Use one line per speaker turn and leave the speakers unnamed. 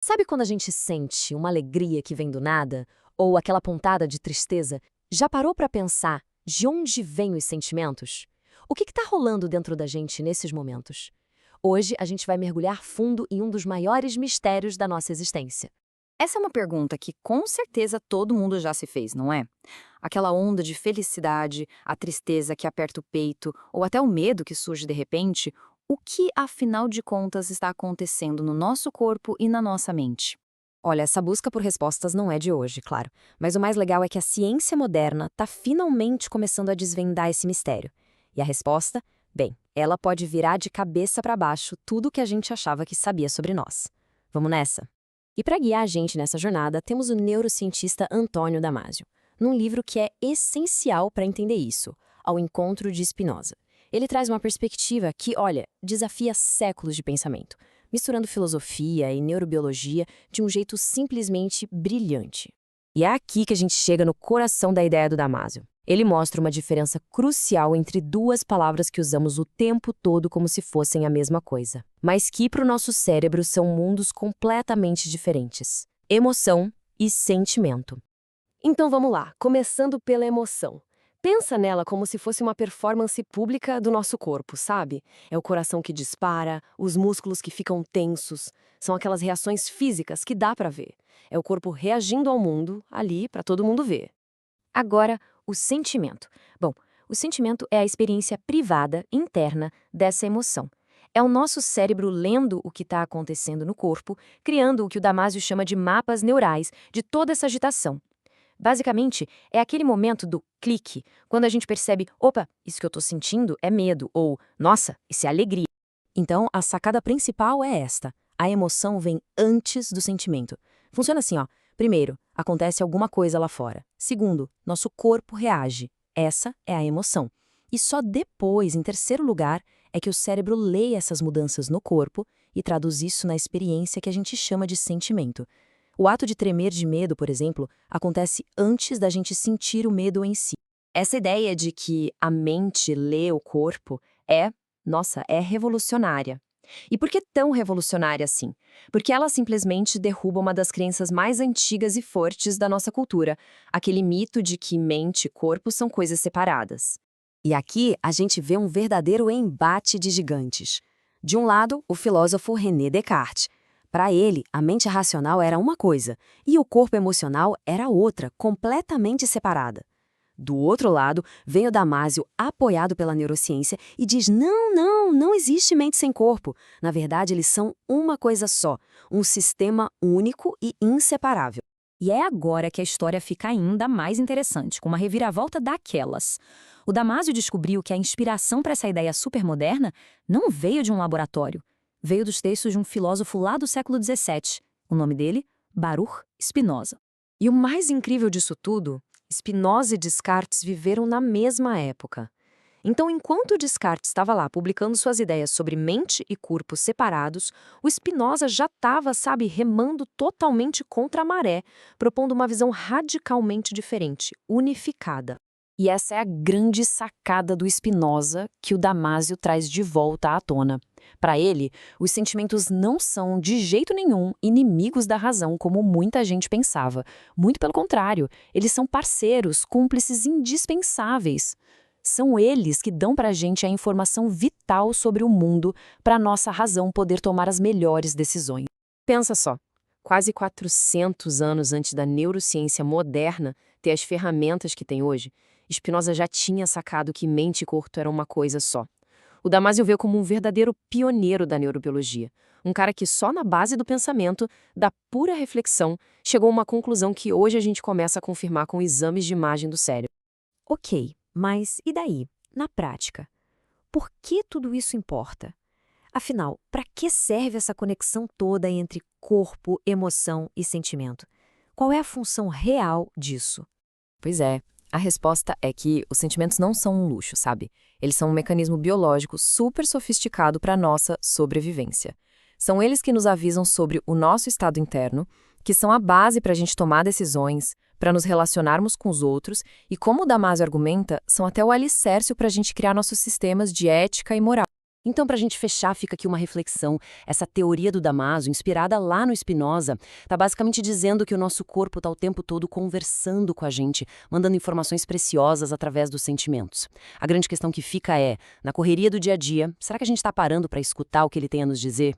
Sabe quando a gente sente uma alegria que vem do nada? Ou aquela pontada de tristeza? Já parou para pensar de onde vêm os sentimentos? O que está rolando dentro da gente nesses momentos? Hoje a gente vai mergulhar fundo em um dos maiores mistérios da nossa existência.
Essa é uma pergunta que com certeza todo mundo já se fez, não é? Aquela onda de felicidade, a tristeza que aperta o peito ou até o medo que surge de repente, o que afinal de contas está acontecendo no nosso corpo e na nossa mente?
Olha, essa busca por respostas não é de hoje, claro. Mas o mais legal é que a ciência moderna está finalmente começando a desvendar esse mistério. E a resposta? Bem, ela pode virar de cabeça para baixo tudo o que a gente achava que sabia sobre nós. Vamos nessa? E para guiar a gente nessa jornada, temos o neurocientista Antônio Damasio, num livro que é essencial para entender isso, Ao Encontro de Spinoza. Ele traz uma perspectiva que, olha, desafia séculos de pensamento, misturando filosofia e neurobiologia de um jeito simplesmente brilhante. E é aqui que a gente chega no coração da ideia do Damasio. Ele mostra uma diferença crucial entre duas palavras que usamos o tempo todo como se fossem a mesma coisa, mas que para o nosso cérebro são mundos completamente diferentes: emoção e sentimento. Então vamos lá, começando pela emoção. Pensa nela como se fosse uma performance pública do nosso corpo, sabe? É o coração que dispara, os músculos que ficam tensos, são aquelas reações físicas que dá pra ver. É o corpo reagindo ao mundo, ali, pra todo mundo ver. Agora, o sentimento. Bom, o sentimento é a experiência privada, interna, dessa emoção. É o nosso cérebro lendo o que está acontecendo no corpo, criando o que o Damasio chama de mapas neurais de toda essa agitação. Basicamente, é aquele momento do clique, quando a gente percebe, opa, isso que eu estou sentindo é medo, ou, nossa, isso é alegria. Então, a sacada principal é esta: a emoção vem antes do sentimento. Funciona assim, ó. Primeiro, acontece alguma coisa lá fora. Segundo, nosso corpo reage. Essa é a emoção. E só depois, em terceiro lugar, é que o cérebro lê essas mudanças no corpo e traduz isso na experiência que a gente chama de sentimento. O ato de tremer de medo, por exemplo, acontece antes da gente sentir o medo em si. Essa ideia de que a mente lê o corpo é revolucionária. E por que tão revolucionária assim? Porque ela simplesmente derruba uma das crenças mais antigas e fortes da nossa cultura, aquele mito de que mente e corpo são coisas separadas. E aqui a gente vê um verdadeiro embate de gigantes. De um lado, o filósofo René Descartes. Para ele, a mente racional era uma coisa e o corpo emocional era outra, completamente separada. Do outro lado, vem o Damasio, apoiado pela neurociência, e diz: não existe mente sem corpo. Na verdade, eles são uma coisa só, um sistema único e inseparável.
E é agora que a história fica ainda mais interessante, com uma reviravolta daquelas. O Damasio descobriu que a inspiração para essa ideia supermoderna não veio de um laboratório. Veio dos textos de um filósofo lá do século XVII. O nome dele? Baruch Spinoza.
E o mais incrível disso tudo, Spinoza e Descartes viveram na mesma época. Então, enquanto Descartes estava lá publicando suas ideias sobre mente e corpo separados, o Spinoza já estava, remando totalmente contra a maré, propondo uma visão radicalmente diferente, unificada. E essa é a grande sacada do Spinoza que o Damasio traz de volta à tona. Para ele, os sentimentos não são, de jeito nenhum, inimigos da razão, como muita gente pensava. Muito pelo contrário, eles são parceiros, cúmplices indispensáveis. São eles que dão para a gente a informação vital sobre o mundo para a nossa razão poder tomar as melhores decisões. Pensa só, quase 400 anos antes da neurociência moderna ter as ferramentas que tem hoje, Spinoza já tinha sacado que mente e corpo eram uma coisa só. O Damasio veio como um verdadeiro pioneiro da neurobiologia, um cara que só na base do pensamento, da pura reflexão, chegou a uma conclusão que hoje a gente começa a confirmar com exames de imagem do cérebro. Ok, mas e daí, na prática? Por que tudo isso importa? Afinal, para que serve essa conexão toda entre corpo, emoção e sentimento? Qual é a função real disso?
Pois é, a resposta é que os sentimentos não são um luxo, sabe? Eles são um mecanismo biológico super sofisticado para a nossa sobrevivência. São eles que nos avisam sobre o nosso estado interno, que são a base para a gente tomar decisões, para nos relacionarmos com os outros e, como o Damasio argumenta, são até o alicerce para a gente criar nossos sistemas de ética e moral.
Então, para a gente fechar, fica aqui uma reflexão. Essa teoria do Damaso, inspirada lá no Spinoza, está basicamente dizendo que o nosso corpo está o tempo todo conversando com a gente, mandando informações preciosas através dos sentimentos. A grande questão que fica é, na correria do dia a dia, será que a gente está parando para escutar o que ele tem a nos dizer?